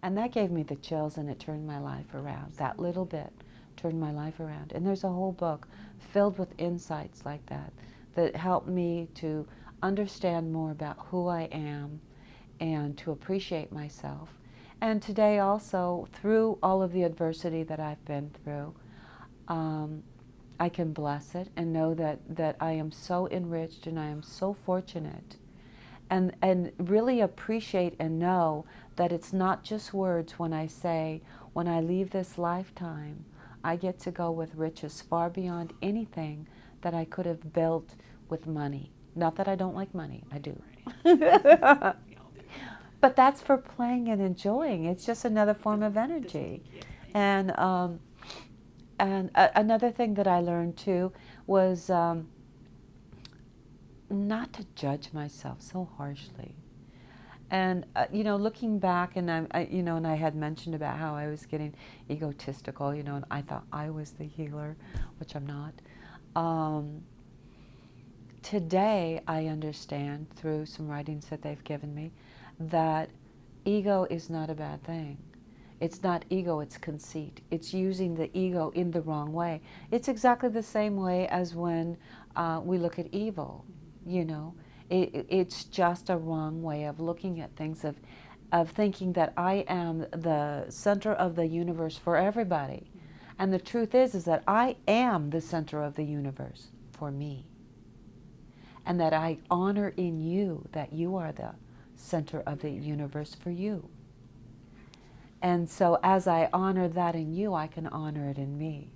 And that gave me the chills, and it turned my life around. That little bit turned my life around. And there's a whole book filled with insights like that that helped me to understand more about who I am and to appreciate myself. And today also, through all of the adversity that I've been through, um, I can bless it and know that I am so enriched and I am so fortunate, and really appreciate and know that it's not just words when I say, when I leave this lifetime, I get to go with riches far beyond anything that I could have built with money. Not that I don't like money, I do. But that's for playing and enjoying. It's just another form of energy. And another thing that I learned too was not to judge myself so harshly. And looking back, and and I had mentioned about how I was getting egotistical, and I thought I was the healer, which I'm not. Today, I understand through some writings that they've given me that ego is not a bad thing. It's not ego, it's conceit. It's using the ego in the wrong way. It's exactly the same way as when we look at evil, It's just a wrong way of looking at things, of thinking that I am the center of the universe for everybody. And the truth is that I am the center of the universe for me. And that I honor in you that you are the center of the universe for you. And so as I honor that in you, I can honor it in me.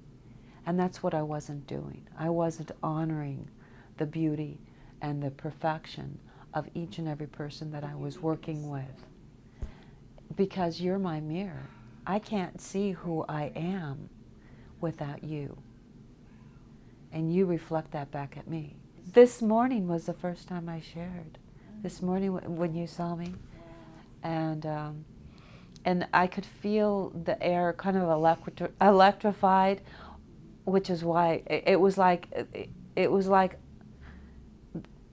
And that's what I wasn't doing. I wasn't honoring the beauty and the perfection of each and every person that I was working with. Because you're my mirror. I can't see who I am without you. And you reflect that back at me. This morning was the first time I shared. This morning when you saw me. And I could feel the air kind of electrified, which is why it was like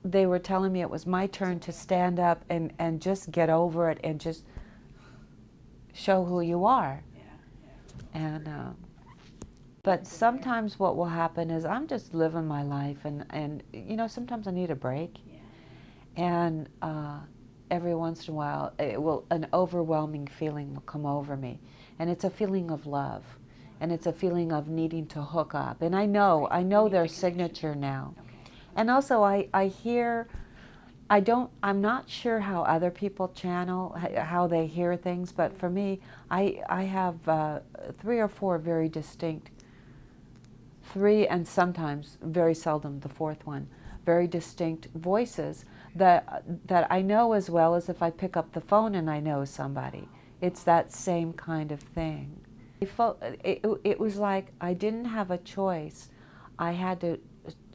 they were telling me it was my turn to stand up and just get over it and just show who you are. And but sometimes what will happen is I'm just living my life, and sometimes I need a break. And every once in a while, an overwhelming feeling will come over me. And it's a feeling of love. And it's a feeling of needing to hook up. And I know their signature now. And also I'm not sure how other people channel, how they hear things, but for me, I have 3 or 4 very distinct, 3 and sometimes, very seldom, the 4th one, very distinct voices that I know as well as if I pick up the phone and I know somebody. It's that same kind of thing. It was like I didn't have a choice. I had to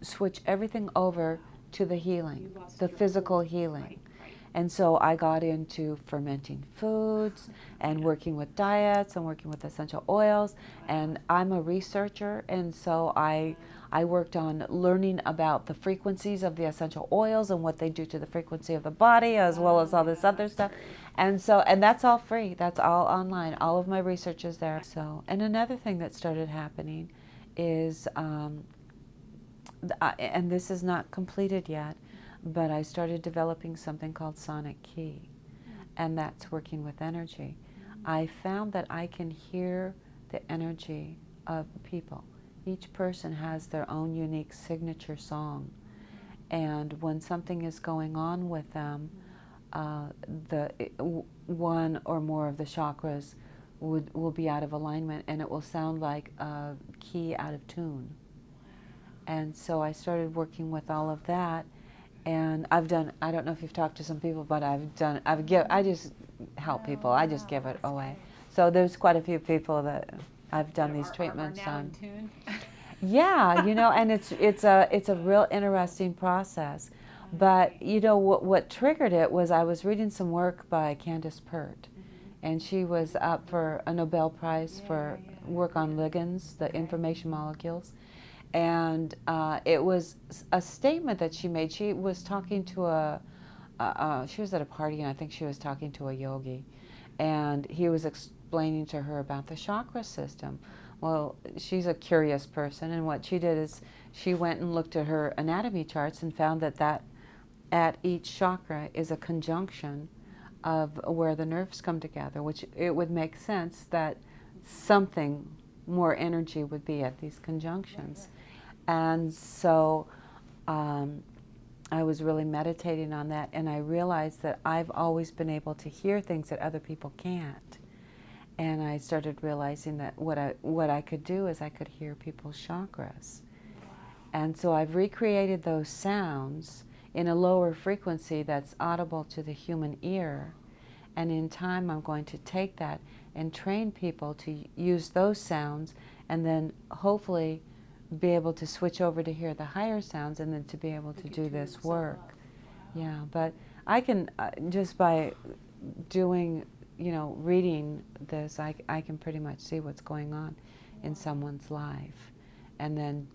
switch everything over to the healing, the physical healing. And so I got into fermenting foods and working with diets and working with essential oils. And I'm a researcher, and so I worked on learning about the frequencies of the essential oils and what they do to the frequency of the body, as well as all this other stuff. And that's all free. That's all online. All of my research is there. And another thing that started happening is, and this is not completed yet, but I started developing something called sonic key, and that's working with energy. I found that I can hear the energy of people. Each person has their own unique signature song, and when something is going on with them, one or more of the chakras will be out of alignment, and it will sound like a key out of tune. And so I started working with all of that. And I don't know if you've talked to some people, but I just help people. I just give it away. So there's quite a few people that I've done these treatments on. Yeah, and it's a real interesting process. But what triggered it was I was reading some work by Candace Pert, and she was up for a Nobel Prize for work on ligands, the information molecules. And it was a statement that she made. She was talking to she was at a party, and I think she was talking to a yogi. And he was explaining to her about the chakra system. Well, she's a curious person, and what she did is she went and looked at her anatomy charts and found that at each chakra is a conjunction of where the nerves come together, which it would make sense that something more energy would be at these conjunctions. And so I was really meditating on that, and I realized that I've always been able to hear things that other people can't. And I started realizing that what I could do is I could hear people's chakras. And so I've recreated those sounds in a lower frequency that's audible to the human ear. And in time, I'm going to take that and train people to use those sounds, and then hopefully be able to switch over to hear the higher sounds, and then to be able to do this work. Wow. Yeah, but I can, just by doing, reading this, I can pretty much see what's going on in someone's life. And then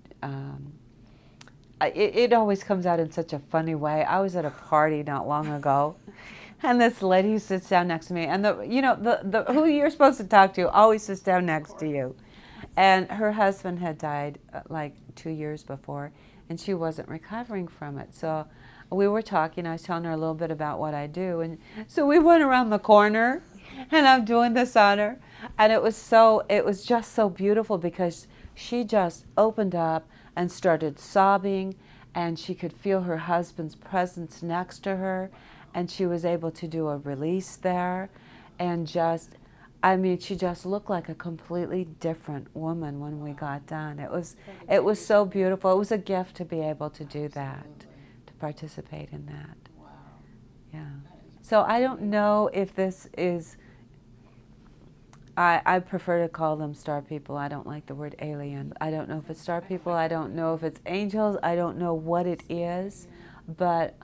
it always comes out in such a funny way. I was at a party not long ago, and this lady who sits down next to me, and the who you're supposed to talk to always sits down next to you. And her husband had died like 2 years before, and she wasn't recovering from it. So we were talking, I was telling her a little bit about what I do, and so we went around the corner, and I'm doing this on her, and it was just so beautiful, because she just opened up and started sobbing, and she could feel her husband's presence next to her, and she was able to do a release there, and she just looked like a completely different woman when we got done. It was so beautiful. It was a gift to be able to do that, to participate in that. Wow. Yeah. So I don't know if this is, I prefer to call them star people. I don't like the word alien. I don't know if it's star people. I don't know if it's angels. I don't know what it is, but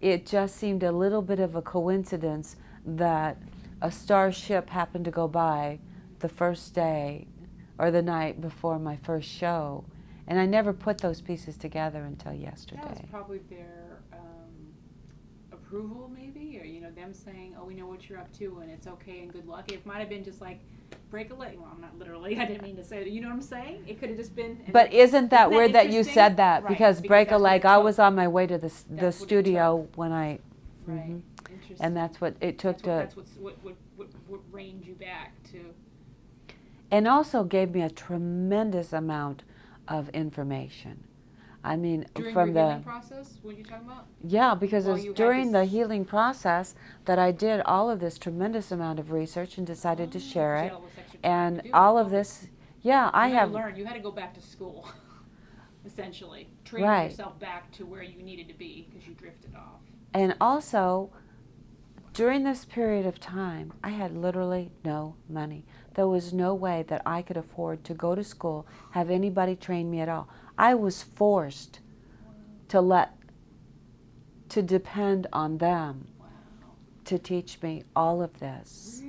it just seemed a little bit of a coincidence that a starship happened to go by the first day or the night before my first show, and I never put those pieces together until yesterday. That was probably their approval, maybe, or them saying, "Oh, we know what you're up to, and it's okay and good luck." It might have been just like break a leg. Well, not literally. I didn't mean to say it. You know what I'm saying? It could have just been. But isn't that weird that you said that? Right, because break a leg. I was on my way to the studio when I. Right. Mm-hmm. Interesting. And that's what it took That's what reined you back to. And also gave me a tremendous amount of information. I mean, during from your the healing process, what you talking about? Yeah, because it was during the healing process that I did all of this tremendous amount of research and decided to share it. And all of this, yeah, I have learned. You had to go back to school, essentially, train yourself back to where you needed to be because you drifted off. And also, during this period of time, I had literally no money. There was no way that I could afford to go to school, have anybody train me at all. I was forced to depend on them to teach me all of this,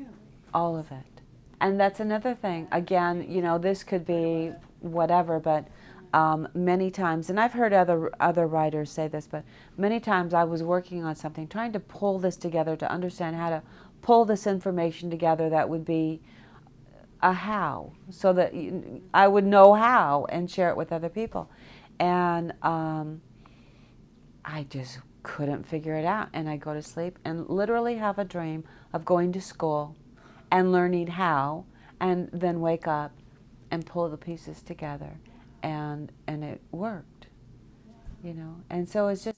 all of it. And that's another thing. Again, this could be whatever, but many times, and I've heard other writers say this, but many times I was working on something, trying to pull this together to understand how to pull this information together that would be a how, so that I would know how and share it with other people. And I just couldn't figure it out. And I go to sleep and literally have a dream of going to school and learning how, and then wake up and pull the pieces together. And it worked, And so it's just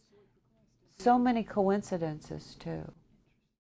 so many coincidences too.